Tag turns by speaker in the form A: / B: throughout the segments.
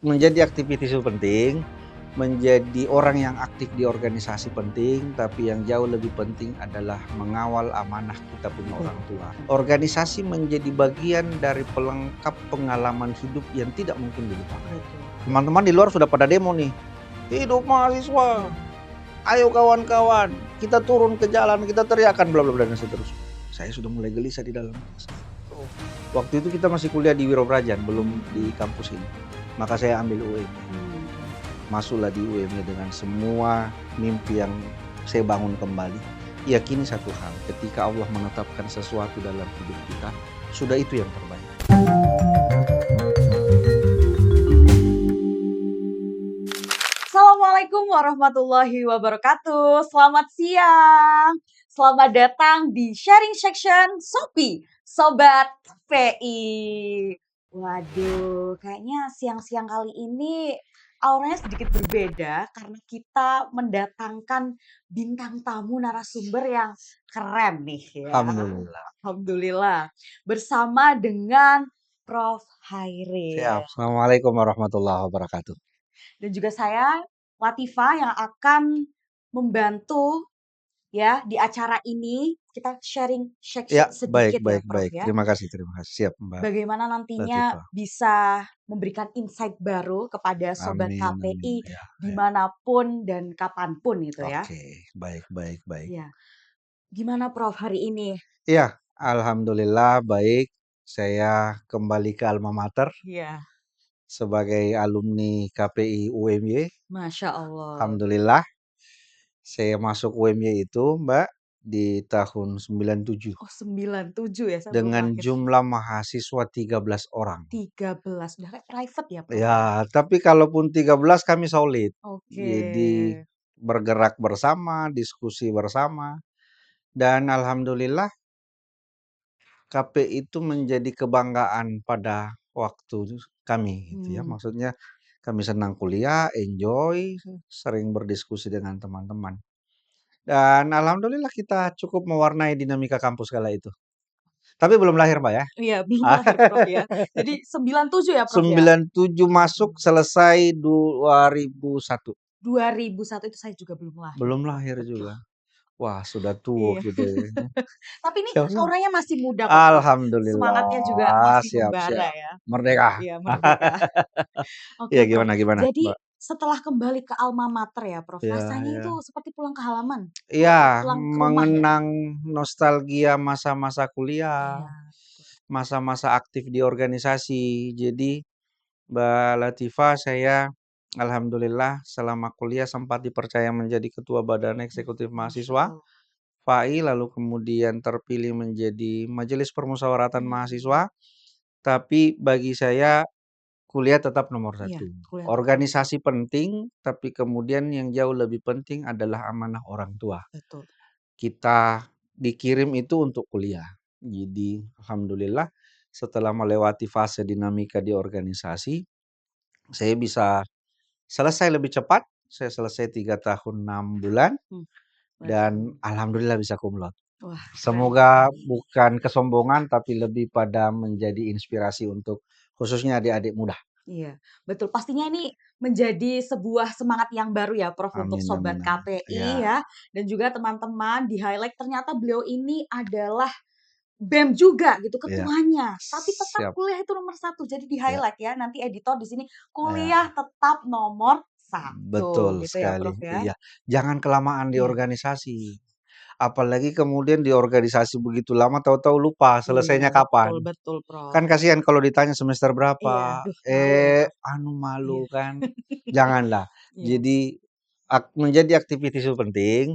A: Menjadi aktivis itu penting, menjadi orang yang aktif di organisasi penting, tapi yang jauh lebih penting adalah mengawal amanah kita punya orang tua. Organisasi menjadi bagian dari pelengkap pengalaman hidup yang tidak mungkin dilupakan. Teman-teman di luar sudah pada demo nih, hidup mahasiswa, ayo kawan-kawan, kita turun ke jalan, kita teriakan bla bla bla dan seterusnya. Saya sudah mulai gelisah di dalam. Waktu itu kita masih kuliah di Wirobrajan, belum di kampus ini. Maka saya ambil UM. Masuklah di UM dengan semua mimpi yang saya bangun kembali. Yakini satu hal, ketika Allah menetapkan sesuatu dalam hidup kita, sudah itu yang terbaik.
B: Assalamualaikum warahmatullahi wabarakatuh. Selamat siang. Selamat datang di sharing section Sopi, Sobat PI. Waduh, kayaknya siang-siang kali ini auranya sedikit berbeda karena kita mendatangkan bintang tamu narasumber yang keren nih ya.
A: Alhamdulillah.
B: Alhamdulillah. Bersama dengan Prof. Hairil.
A: Siap. Assalamualaikum warahmatullahi wabarakatuh.
B: Dan juga saya Latifah yang akan membantu ya di acara ini. Kita sharing
A: Ya,
B: sedikit ya Prof
A: baik.
B: ya.
A: Terima kasih. Siap Mbak
B: Bagaimana nantinya
A: Latifah.
B: bisa memberikan insight baru kepada Sobat
A: Amin.
B: KPI
A: Ya.
B: dimanapun dan kapanpun gitu ya.
A: Oke, baik.
B: Ya. Gimana Prof hari ini?
A: Iya, alhamdulillah baik. Saya kembali ke alma mater
B: Iya,
A: sebagai alumni KPI UMY.
B: Masya Allah.
A: Alhamdulillah, saya masuk UMY itu, Mbak, di tahun 97
B: Oh 97 ya, saya belum
A: dengan
B: lahir.
A: jumlah mahasiswa 13 orang.
B: 13, udah kayak private ya Prof?
A: Ya, tapi kalaupun 13 kami solid.
B: Oke.
A: Jadi bergerak bersama, diskusi bersama, dan alhamdulillah KPI itu menjadi kebanggaan pada waktu kami gitu ya. Maksudnya kami senang kuliah, enjoy, sering berdiskusi dengan teman-teman. Dan alhamdulillah kita cukup mewarnai dinamika kampus kala itu. Tapi belum lahir, Mbak, ya.
B: Iya, belum lahir Prof ya. Jadi 97 ya Prof ya?
A: 97 masuk, selesai 2001.
B: 2001 itu saya juga belum lahir
A: Belum
B: Prof,
A: lahir
B: betul.
A: juga. Wah, sudah tua
B: Iya.
A: gitu ya.
B: Tapi ini
A: Siap.
B: auranya masih muda kok Prof, semangatnya juga
A: Alhamdulillah,
B: masih
A: siap.
B: membara ya.
A: Merdeka.
B: Iya, merdeka.
A: Iya,
B: Oke Prof,
A: gimana,
B: jadi
A: Mbak?
B: setelah kembali ke alma mater ya Prof, rasanya itu
A: Ya.
B: seperti pulang ke halaman,
A: Iya,
B: pulang ke rumah ya?
A: mengenang nostalgia masa-masa kuliah,
B: Iya, betul.
A: masa-masa aktif di organisasi. Jadi, Mbak Latifah, saya alhamdulillah selama kuliah sempat dipercaya menjadi Ketua Badan Eksekutif
B: Masya
A: Mahasiswa,
B: Allah.
A: FAI, lalu kemudian terpilih menjadi Majelis Permusyawaratan
B: Hmm,
A: Mahasiswa. Tapi bagi saya kuliah tetap nomor
B: iya,
A: satu.
B: kuliah tetap nomor satu,
A: Organisasi penting, tapi kemudian yang jauh lebih penting adalah amanah orang tua.
B: betul.
A: Kita dikirim itu untuk kuliah. Jadi alhamdulillah setelah melewati fase dinamika di organisasi, saya bisa selesai lebih cepat. Saya selesai 3 tahun 6 bulan
B: Masya
A: dan
B: Allah.
A: alhamdulillah bisa cum laude.
B: Wah, keren.
A: Semoga bukan kesombongan tapi lebih pada menjadi inspirasi untuk khususnya adik-adik muda.
B: Iya, betul. Pastinya ini menjadi sebuah semangat yang baru ya, Prof, untuk sobat
A: Amin.
B: KPI
A: Ya,
B: ya, dan juga teman-teman di-highlight ternyata beliau ini adalah BEM juga gitu,
A: ya.
B: ketuanya. Tapi tetap
A: Siap.
B: kuliah itu nomor satu. Jadi
A: Ya,
B: di-highlight ya, nanti editor di sini kuliah
A: ya.
B: tetap nomor satu
A: Betul
B: gitu ya,
A: sekali.
B: Prof ya.
A: Iya. Jangan kelamaan di
B: Iya,
A: organisasi. Apalagi kemudian di organisasi begitu lama tahu-tahu lupa
B: iya,
A: selesainya
B: betul,
A: kapan.
B: betul, Prof.
A: Kan kasihan kalau ditanya semester
B: Iya,
A: berapa.
B: aduh malu ya, Prof. Iya.
A: Malu kan. Janganlah.
B: Iya,
A: Jadi menjadi aktivitas itu penting,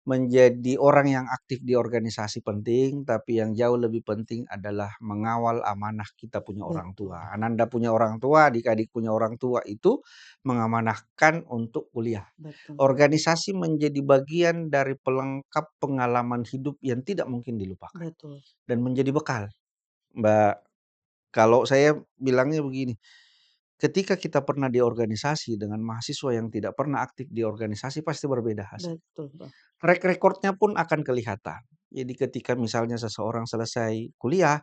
A: menjadi orang yang aktif di organisasi penting, tapi yang jauh lebih penting adalah mengawal amanah kita punya orang
B: betul,
A: tua. Ananda punya orang tua, adik-adik punya orang tua itu mengamanahkan untuk kuliah.
B: betul,
A: Organisasi menjadi bagian dari pelengkap pengalaman hidup yang tidak mungkin dilupakan
B: betul.
A: dan menjadi bekal. Mbak, kalau saya bilangnya begini, ketika kita pernah di organisasi dengan mahasiswa yang tidak pernah aktif di organisasi pasti berbeda hasil.
B: Betul, Prof.
A: Track record-nya pun akan kelihatan. Jadi ketika misalnya seseorang selesai kuliah,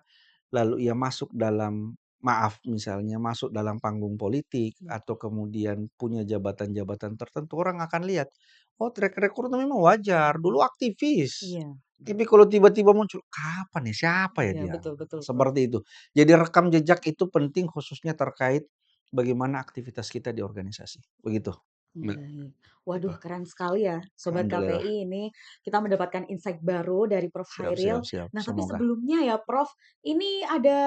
A: lalu ia masuk dalam maaf misalnya masuk dalam panggung politik
B: Hmm.
A: atau kemudian punya jabatan-jabatan tertentu, orang akan lihat, oh track record memang wajar, dulu aktivis.
B: Iya,
A: Tapi kalau tiba-tiba muncul, kapan ya, siapa ya
B: iya,
A: dia?
B: betul betul, Prof.
A: Seperti itu. Jadi rekam jejak itu penting khususnya terkait bagaimana aktivitas kita di organisasi. Begitu, Mbak.
B: Baik. Waduh, keren sekali ya, Sobat
A: Alhamdulillah.
B: KPI ini. Kita mendapatkan insight baru dari Prof.
A: Siap, siap,
B: Hairil.
A: siap.
B: Nah, tapi
A: Semoga.
B: sebelumnya ya, Prof, ini ada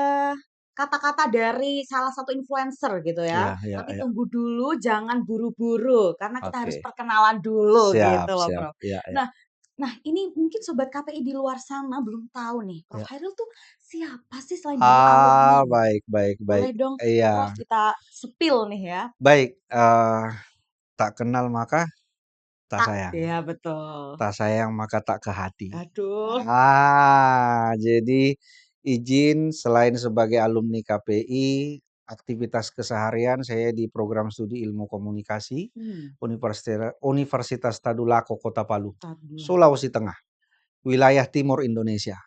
B: kata-kata dari salah satu influencer gitu ya.
A: Ya, ya,
B: Tapi
A: ya.
B: tunggu dulu, jangan buru-buru, karena kita harus
A: Oke.
B: perkenalan dulu
A: Siap,
B: gitu loh,
A: siap.
B: Prof.
A: Ya, ya,
B: Nah, nah ini mungkin Sobat KPI di luar sana belum tahu nih, Prof.
A: ya.
B: Hairil tuh siapa sih selain dari alumni gitu?
A: Baik, baik, baik.
B: Boleh dong, Prof,
A: Iya,
B: kita spill nih ya.
A: baik. Tak kenal maka tak
B: Tak,
A: sayang.
B: ya betul.
A: Tak sayang maka tak ke hati.
B: Aduh.
A: Jadi izin selain sebagai alumni KPI, aktivitas keseharian saya di program studi ilmu komunikasi
B: Hmm,
A: Universitas Tadulako Kota Palu,
B: tabula.
A: Sulawesi Tengah, wilayah timur Indonesia.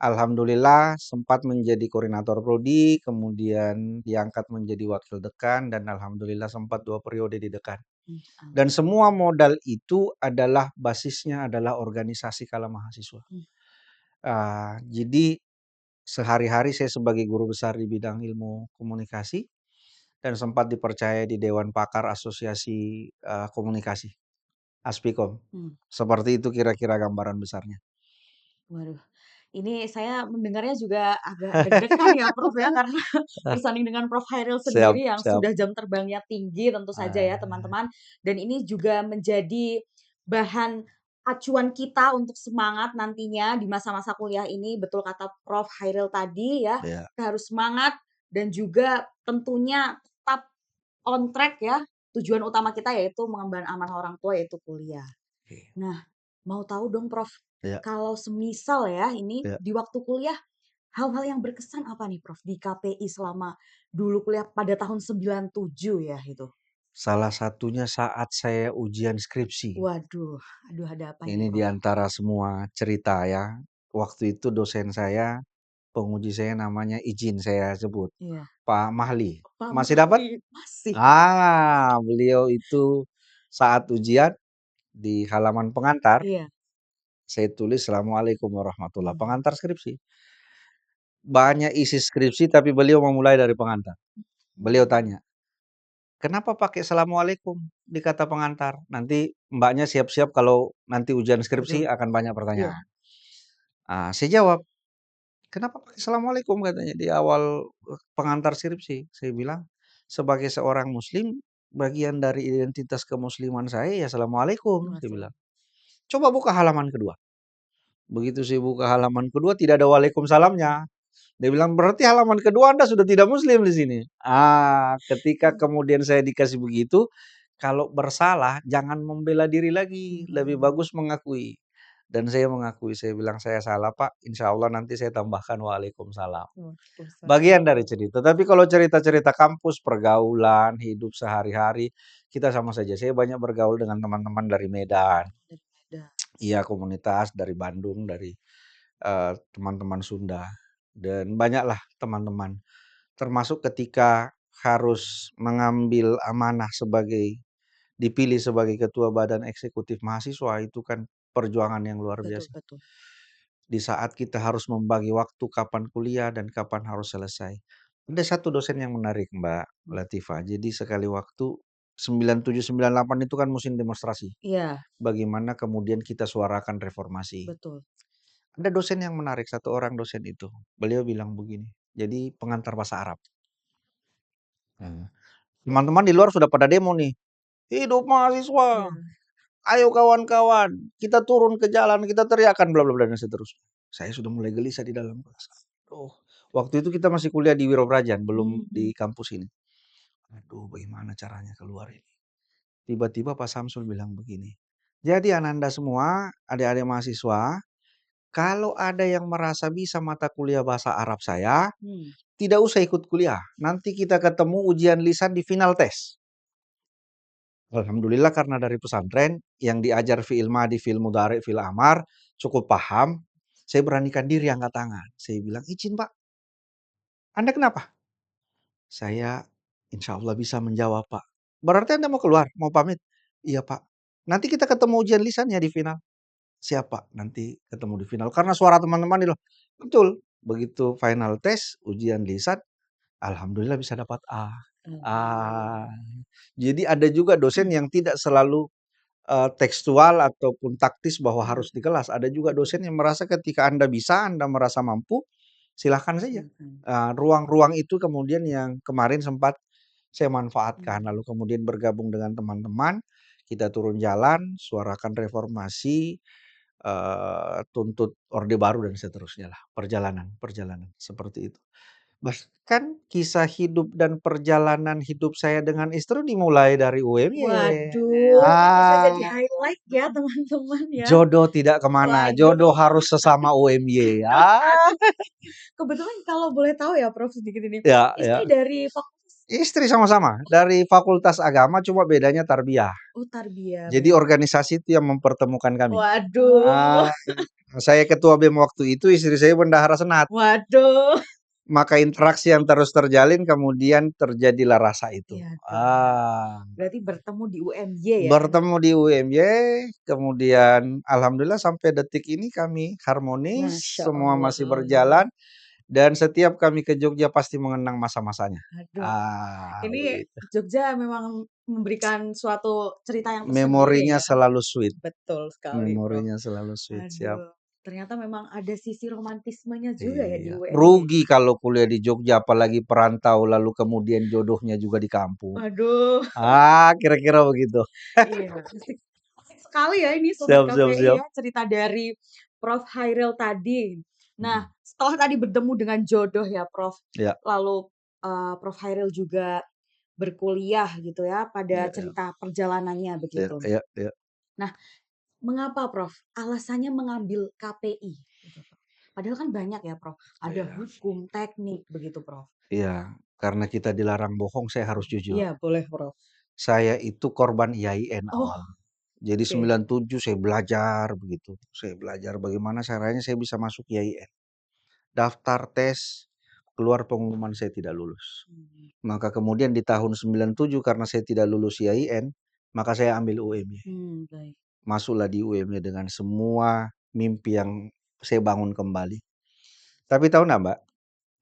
A: Alhamdulillah sempat menjadi koordinator prodi, kemudian diangkat menjadi wakil dekan dan alhamdulillah sempat 2 periode di dekan. Dan semua
B: Alhamdulillah.
A: modal itu adalah basisnya adalah organisasi kala mahasiswa.
B: Mmm,
A: Jadi sehari-hari saya sebagai guru besar di bidang ilmu komunikasi dan sempat dipercaya di Dewan Pakar Asosiasi Komunikasi, Aspikom.
B: mmm.
A: Seperti itu kira-kira gambaran besarnya.
B: Waduh, ini saya mendengarnya juga agak deg-degan ya, Prof, ya, karena
A: Ah,
B: bersanding dengan Prof Hairil
A: siap,
B: sendiri yang
A: siap.
B: sudah jam terbangnya tinggi tentu saja ya,
A: Ah,
B: teman-teman. Dan ini juga menjadi bahan acuan kita untuk semangat nantinya di masa-masa kuliah ini, betul kata Prof Hairil tadi ya,
A: ya,
B: kita harus semangat dan juga tentunya tetap on track ya, tujuan utama kita yaitu mengemban amanah orang tua yaitu kuliah.
A: oke.
B: Nah, mau tahu dong Prof,
A: Ya,
B: kalau semisal ya ini
A: ya.
B: di waktu kuliah, hal-hal yang berkesan apa nih Prof di KPI selama dulu kuliah pada tahun 97 ya itu?
A: Salah satunya saat saya ujian skripsi.
B: Waduh, aduh ada apa ini
A: Ini di
B: Prof?
A: antara semua cerita ya. Waktu itu dosen saya, penguji saya namanya izin saya sebut,
B: Iya,
A: Pak Mahli.
B: Pak
A: Masih dapat?
B: Mahli, masih.
A: Beliau itu saat ujian di halaman pengantar,
B: Iya,
A: saya tulis Assalamualaikum warahmatullah,
B: mmm,
A: pengantar skripsi. Banyak isi skripsi tapi beliau memulai dari pengantar. Beliau
B: mmm,
A: tanya, "Kenapa pakai Assalamualaikum di kata pengantar? Nanti Mbaknya siap-siap kalau nanti ujian skripsi
B: waduh,
A: akan banyak
B: iya,
A: pertanyaan." Saya jawab, "Kenapa pakai Assalamualaikum?" katanya di awal, pengantar skripsi. Saya bilang, "Sebagai seorang muslim, bagian dari identitas kemusliman saya ya Assalamualaikum," saya
B: Wassalam.
A: bilang. "Coba buka halaman kedua." Begitu saya buka halaman kedua tidak ada waalaikumsalamnya. Dia bilang, "Berarti halaman kedua Anda sudah tidak muslim di sini." Ketika
B: Mmm,
A: kemudian saya dikasih begitu, kalau bersalah jangan membela diri lagi, lebih
B: mmm,
A: bagus mengakui. Dan saya mengakui, saya bilang, "Saya salah Pak, insya Allah nanti saya tambahkan waalaikumsalam." Bagian dari
B: waalaikumsalam.
A: cerita, tapi kalau cerita-cerita kampus, pergaulan, hidup sehari-hari, kita sama saja. Saya banyak bergaul dengan teman-teman dari Medan,
B: Dari Medan.
A: iya komunitas dari Bandung, dari teman-teman Sunda, dan banyaklah teman-teman. Termasuk ketika harus mengambil amanah sebagai dipilih sebagai ketua badan eksekutif mahasiswa, itu kan perjuangan yang luar
B: Betul
A: biasa.
B: betul.
A: Di saat kita harus membagi waktu kapan kuliah dan kapan harus selesai. Ada satu dosen yang menarik, Mbak
B: Mmm,
A: Latifah. Jadi sekali waktu 97, 98 itu kan musim demonstrasi.
B: iya,
A: Bagaimana kemudian kita suarakan reformasi.
B: betul.
A: Ada dosen yang menarik, satu orang dosen itu. Beliau bilang begini, jadi pengantar bahasa Arab. Nah, teman-teman di luar sudah pada demo nih. Hidup mahasiswa,
B: Iya,
A: ayo kawan-kawan, kita turun ke jalan, kita teriakan, bla bla bla dan seterusnya. Saya sudah mulai gelisah di dalam kelas. Oh, waktu itu kita masih kuliah di Wiro Brajan, belum
B: mhm.
A: di kampus ini. Aduh, bagaimana caranya keluar ini? Tiba-tiba Pak Samsul bilang begini. Jadi Ananda semua, adik-adik mahasiswa, kalau ada yang merasa bisa mata kuliah bahasa Arab saya,
B: Mmm,
A: tidak usah ikut kuliah. Nanti kita ketemu ujian lisan di final tes. Alhamdulillah karena dari pesantren yang diajar fi'il madi, fi'il mudhari, fi'il amar cukup paham, saya beranikan diri angkat tangan. Saya bilang, "Izin Pak, Anda kenapa?" Saya insya Allah bisa menjawab, Pak. Berarti Anda mau keluar, mau pamit? Iya, Pak. Nanti kita ketemu ujian lisan ya di final. Siap, Pak. Nanti ketemu di final. Karena suara teman-teman itu betul. Begitu final test, ujian lisan, alhamdulillah bisa dapat A.
B: Alhamdulillah.
A: Ah. Jadi ada juga dosen yang tidak selalu tekstual ataupun taktis bahwa
B: Iya,
A: harus di kelas. Ada juga
B: betul.
A: dosen yang merasa ketika Anda bisa, Anda merasa mampu, silahkan saja.
B: Silakan.
A: Ruang-ruang itu kemudian yang kemarin sempat saya
B: Iya.
A: manfaatkan. Lalu kemudian bergabung dengan teman-teman, kita turun jalan, suarakan reformasi, tuntut orde baru dan seterusnya lah. Perjalanan seperti itu. Bahkan kisah hidup dan perjalanan hidup saya dengan istri dimulai dari UMY.
B: Waduh, ini bisa
A: Ah.
B: jadi highlight ya teman-teman ya.
A: Jodoh tidak kemana, jodoh
B: Waduh.
A: harus sesama UMY. Ah.
B: Kebetulan kalau boleh tahu ya Prof sedikit ini,
A: Ya,
B: istri
A: ya.
B: dari fakultas
A: Istri sama-sama dari Fakultas Agama, cuma bedanya tarbiyah.
B: oh tarbiyah,
A: Jadi
B: baik.
A: organisasi itu yang mempertemukan kami.
B: Waduh,
A: Ah, saya ketua BEM waktu itu, istri saya bendahara senat.
B: waduh.
A: Maka interaksi yang terus terjalin, kemudian terjadilah rasa itu.
B: Iya dong,
A: Ah,
B: berarti bertemu di UMY ya?
A: bertemu di UMY, kemudian alhamdulillah sampai detik ini kami harmonis,
B: Masya
A: semua masih
B: Allah.
A: berjalan, dan setiap kami ke Jogja pasti mengenang masa-masanya.
B: Aduh,
A: Ah,
B: ini
A: begitu.
B: Jogja memang memberikan suatu cerita yang tersendiri
A: Memorinya
B: ya.
A: selalu sweet,
B: Betul sekali, Prof.
A: memorinya selalu sweet, siap.
B: Aduh, ternyata memang ada sisi romantismenya juga ya di
A: Iya,
B: UMY.
A: rugi kalau kuliah di Jogja apalagi perantau lalu kemudian jodohnya juga di kampung.
B: Waduh,
A: Kira-kira begitu.
B: iya, asik, asik sekali ya ini Sobat
A: Siap, siap,
B: KPI
A: siap.
B: ya, cerita dari Prof. Hairil tadi. Nah,
A: Mhm,
B: setelah tadi bertemu dengan jodoh ya, Prof.
A: iya,
B: Lalu Prof. Hairil juga berkuliah gitu ya pada
A: iya, iya,
B: cerita perjalanannya
A: iya,
B: begitu.
A: iya, iya,
B: Nah, mengapa Prof? Alasannya mengambil KPI gitu, Prof. Padahal kan banyak ya, Prof. Ada
A: iya,
B: hukum, teknik begitu, Prof.
A: iya. Karena kita dilarang bohong, saya harus jujur.
B: Iya, boleh, Prof.
A: Saya itu korban IAIN
B: Oh,
A: awal. Jadi
B: oke.
A: 97 saya belajar begitu. Saya belajar bagaimana caranya saya bisa masuk IAIN. Daftar tes, keluar pengumuman saya tidak lulus.
B: Mmm,
A: Maka kemudian di tahun 97 karena saya tidak lulus IAIN, maka saya ambil UMY.
B: baik.
A: Masuklah di UMY dengan semua mimpi yang saya bangun kembali. Tapi tahu nggak Mbak,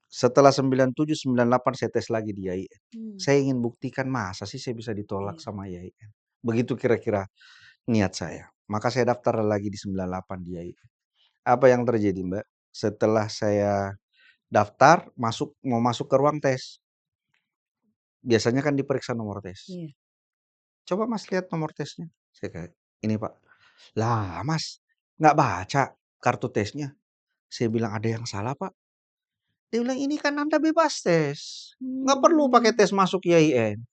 A: setelah 97, 98 saya tes lagi di IAIN.
B: Mmm,
A: Saya ingin buktikan masa sih saya bisa ditolak
B: iya.
A: sama IAIN. Begitu kira-kira niat saya. Maka saya daftar lagi di 98 di IAIN. Apa yang terjadi Mbak? Setelah saya daftar, mau masuk ke ruang tes. Biasanya kan diperiksa nomor tes.
B: Iya.
A: "Coba Mas lihat nomor tesnya." Saya kayak, "Ini Pak." "Lah Mas, nggak baca kartu tesnya?" Saya bilang, "Ada yang salah Pak." Dia bilang, "Ini kan Anda bebas tes, nggak perlu pakai
B: Mmm,
A: tes masuk IAIN."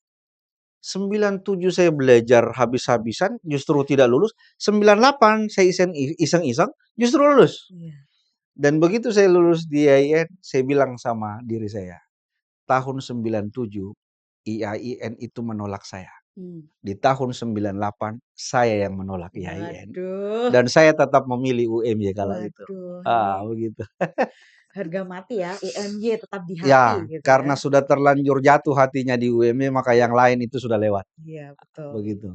A: 97 saya belajar habis-habisan, justru tidak lulus. 98 saya iseng-iseng, justru lulus.
B: iya.
A: Dan begitu saya lulus di IAIN, saya bilang sama diri saya, tahun 97 IAIN itu menolak saya.
B: Mmm,
A: Di tahun 98 saya yang menolak IAIN.
B: waduh,
A: Dan saya tetap memilih UMY kala itu.
B: waduh, ini
A: Begitu.
B: harga mati ya, UMY tetap di hati
A: Ya,
B: gitu ya.
A: karena sudah terlanjur jatuh hatinya di UMY, maka yang lain itu sudah lewat.
B: Iya, betul.
A: Begitu.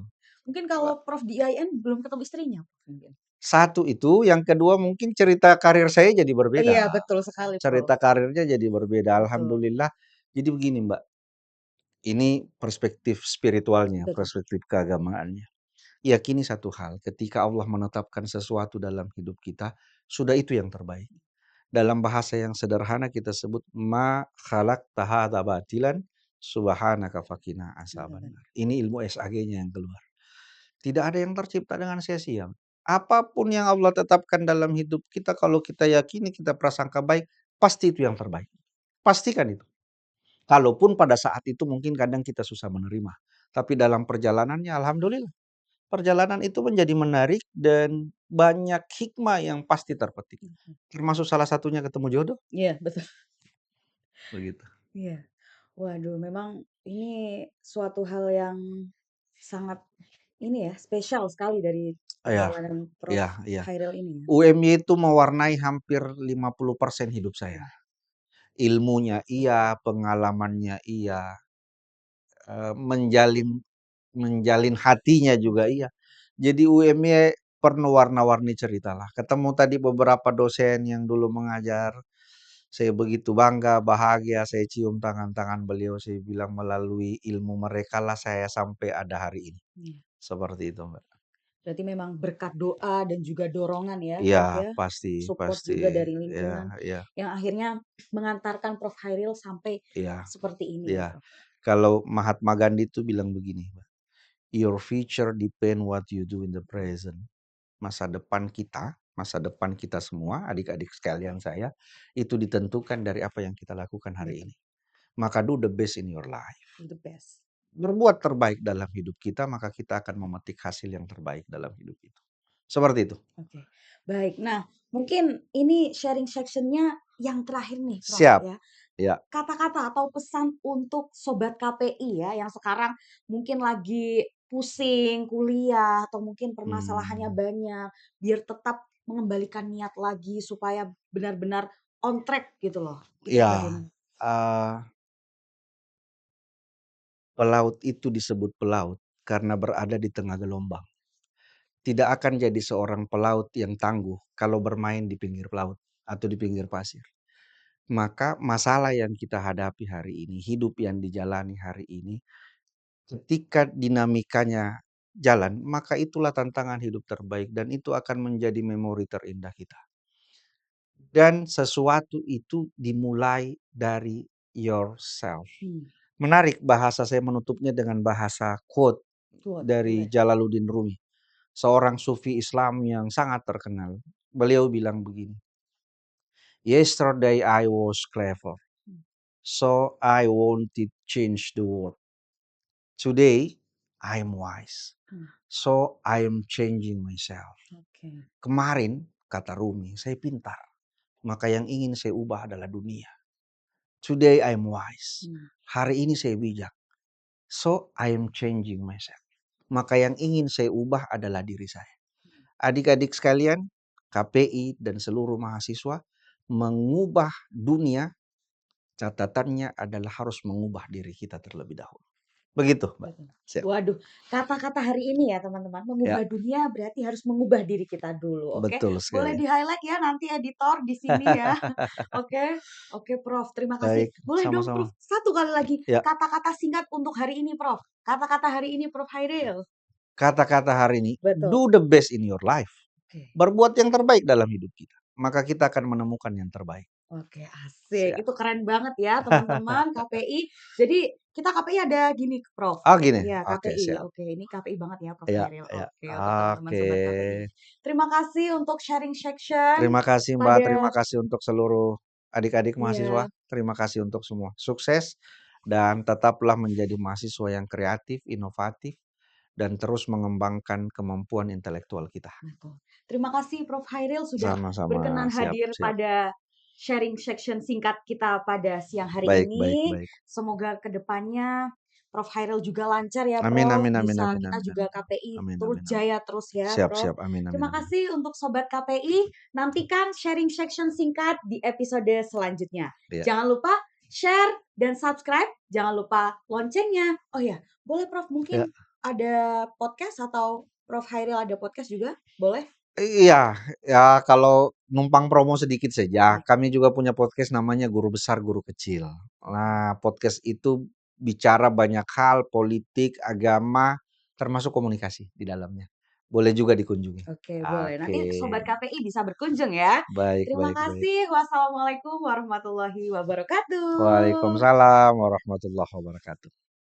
B: Mungkin kalau Prof di IAIN belum ketemu istrinya, Prof, mungkin?
A: Satu itu, yang kedua mungkin cerita karir saya jadi berbeda.
B: Iya, betul sekali, Prof.
A: Cerita karirnya jadi berbeda.
B: Betul,
A: Alhamdulillah. Jadi begini, Mbak. Ini perspektif spiritualnya,
B: betul.
A: perspektif keagamaannya. Yakini satu hal, ketika Allah menetapkan sesuatu dalam hidup kita, sudah itu yang terbaik. Dalam bahasa yang sederhana kita sebut ma khalaqta hadza batilan subhanaka faqina
B: Bener.
A: azabannar. Ini ilmu SAG-nya yang keluar. Tidak ada yang tercipta dengan sia-sia. Apapun yang Allah tetapkan dalam hidup kita, kalau kita yakini, kita prasangka baik, pasti itu yang terbaik. Pastikan itu. Kalaupun pada saat itu mungkin kadang kita susah menerima. Tapi dalam perjalanannya alhamdulillah. Perjalanan itu menjadi menarik dan banyak hikmah yang pasti terpetik.
B: Mhm.
A: Termasuk salah satunya ketemu jodoh,
B: Iya, betul.
A: begitu.
B: Iya. Waduh, memang ini suatu hal yang sangat ini ya, spesial sekali dari
A: Iya,
B: perjalanan Prof.
A: iya, iya.
B: Hairil ini ya.
A: UMY itu mewarnai hampir 50% hidup saya. ilmunya iya, pengalamannya iya, menjalin menjalin hatinya juga iya. Jadi UMY penuh warna-warni cerita lah. Ketemu tadi beberapa dosen yang dulu mengajar, saya begitu bangga, bahagia, saya cium tangan-tangan beliau, saya bilang melalui ilmu mereka lah saya sampai ada hari ini.
B: Iya.
A: Seperti itu, Mbak.
B: Berarti memang berkat doa dan juga dorongan ya,
A: Iya,
B: Prof, ya?
A: pasti
B: Support
A: pasti.
B: juga dari
A: Iya
B: lingkungan
A: iya
B: yang akhirnya mengantarkan Prof Hairil sampai
A: iya
B: seperti ini ya,
A: iya.
B: Prof?
A: Kalau Mahatma Gandhi itu bilang begini, Mbak, "Your future depend what you do in the
B: Mmm,
A: present." Masa depan kita semua, adik-adik sekalian saya, itu ditentukan dari apa yang kita lakukan hari
B: betul,
A: ini. Maka do the best in your life.
B: the best.
A: Berbuat terbaik dalam hidup kita, maka kita akan memetik hasil yang terbaik dalam hidup itu. Seperti itu.
B: Oke, baik. Nah, mungkin ini sharing section-nya yang terakhir nih, Prof,
A: Siap.
B: ya.
A: Ya.
B: Kata-kata atau pesan untuk sobat KPI ya, yang sekarang mungkin lagi pusing kuliah atau mungkin permasalahannya
A: Hmm,
B: banyak, biar tetap mengembalikan niat lagi supaya benar-benar on track gitu loh. Itu
A: ya,
B: bagaimana?
A: eee, pelaut itu disebut pelaut karena berada di tengah gelombang. Tidak akan jadi seorang pelaut yang tangguh kalau bermain di pinggir laut atau di pinggir pasir. Maka masalah yang kita hadapi hari ini, hidup yang dijalani hari ini, ketika dinamikanya jalan, maka itulah tantangan hidup terbaik dan itu akan menjadi memori terindah kita. Dan sesuatu itu dimulai dari yourself.
B: Hmm,
A: Menarik bahasa saya menutupnya dengan bahasa quote
B: quote,
A: dari
B: boleh.
A: Jalaluddin Rumi, seorang sufi Islam yang sangat terkenal. Beliau bilang begini, "Yesterday I was clever,
B: Mmm,
A: so I wanted change the world. Today I am wise,
B: mmm,
A: so I am changing myself."
B: oke.
A: Kemarin, kata Rumi, saya pintar, maka yang ingin saya ubah adalah dunia. Today I am wise.
B: Mmm,
A: Hari ini saya bijak, so I am changing myself. Maka yang ingin saya ubah adalah diri saya. Adik-adik sekalian, KPI dan seluruh mahasiswa mengubah dunia, catatannya adalah harus mengubah diri kita terlebih dahulu. Begitu, Mbak.
B: betul.
A: Siap.
B: Waduh, kata-kata hari ini ya teman-teman,
A: Ya,
B: mengubah dunia berarti harus mengubah diri kita dulu, oke?
A: betul
B: Boleh
A: sekali.
B: di-highlight ya nanti editor di sini ya. Oke, oke Prof, terima kasih.
A: Baik,
B: Boleh dong Prof,
A: sama-sama.
B: satu kali lagi
A: Ya,
B: kata-kata singkat untuk hari ini Prof. Kata-kata hari ini Prof Hairil.
A: kata-kata hari ini,
B: Betul.
A: do the best in your life.
B: Oke.
A: Berbuat yang terbaik dalam hidup kita. Maka kita akan menemukan yang terbaik.
B: Oke, asik.
A: Siap.
B: Itu keren banget ya teman-teman KPI. Jadi kita KPI ada gini Prof.
A: Oh gini,
B: Iya
A: oke
B: KPI.
A: siap.
B: Oke, ini KPI banget ya Prof
A: Ya,
B: Hairil.
A: ya.
B: Oke, untuk teman-teman
A: Oke.
B: sobat KPI. Terima kasih untuk sharing section
A: Terima kasih Mbak, terima
B: pada
A: kasih untuk seluruh adik-adik mahasiswa.
B: iya,
A: Terima kasih untuk semua. Sukses dan tetaplah menjadi mahasiswa yang kreatif, inovatif, dan terus mengembangkan kemampuan intelektual kita.
B: betul. Terima kasih Prof Hairil sudah
A: Sama-sama,
B: berkenan
A: siap
B: hadir
A: siap.
B: pada sharing section singkat kita pada siang hari
A: Baik baik
B: ini.
A: baik.
B: Semoga kedepannya Prof Hairil juga lancar ya
A: Amin
B: Prof.
A: amin amin
B: Bisa
A: amin
B: kita
A: amin
B: juga
A: amin.
B: KPI
A: Amin
B: turut
A: amin amin.
B: jaya terus ya
A: Siap
B: Prof.
A: siap, amin amin
B: Terima
A: amin.
B: kasih untuk Sobat KPI. Nantikan sharing section singkat di episode selanjutnya.
A: Iya.
B: Jangan lupa share dan subscribe. Jangan lupa loncengnya. Oh ya, boleh Prof
A: Ya.
B: mungkin ada podcast atau Prof Hairil ada podcast juga? Boleh?
A: Iya, ya kalau numpang promo sedikit saja,
B: Boleh.
A: kami juga punya podcast namanya Guru Besar Guru Kecil. Nah, podcast itu bicara banyak hal, politik, agama, termasuk komunikasi di dalamnya. Boleh juga dikunjungi.
B: Oke, boleh.
A: Oke,
B: Nanti Sobat KPI bisa berkunjung ya.
A: baik
B: Terima
A: baik baik.
B: kasih. Wassalamualaikum warahmatullahi wabarakatuh.
A: Waalaikumsalam warahmatullahi wabarakatuh.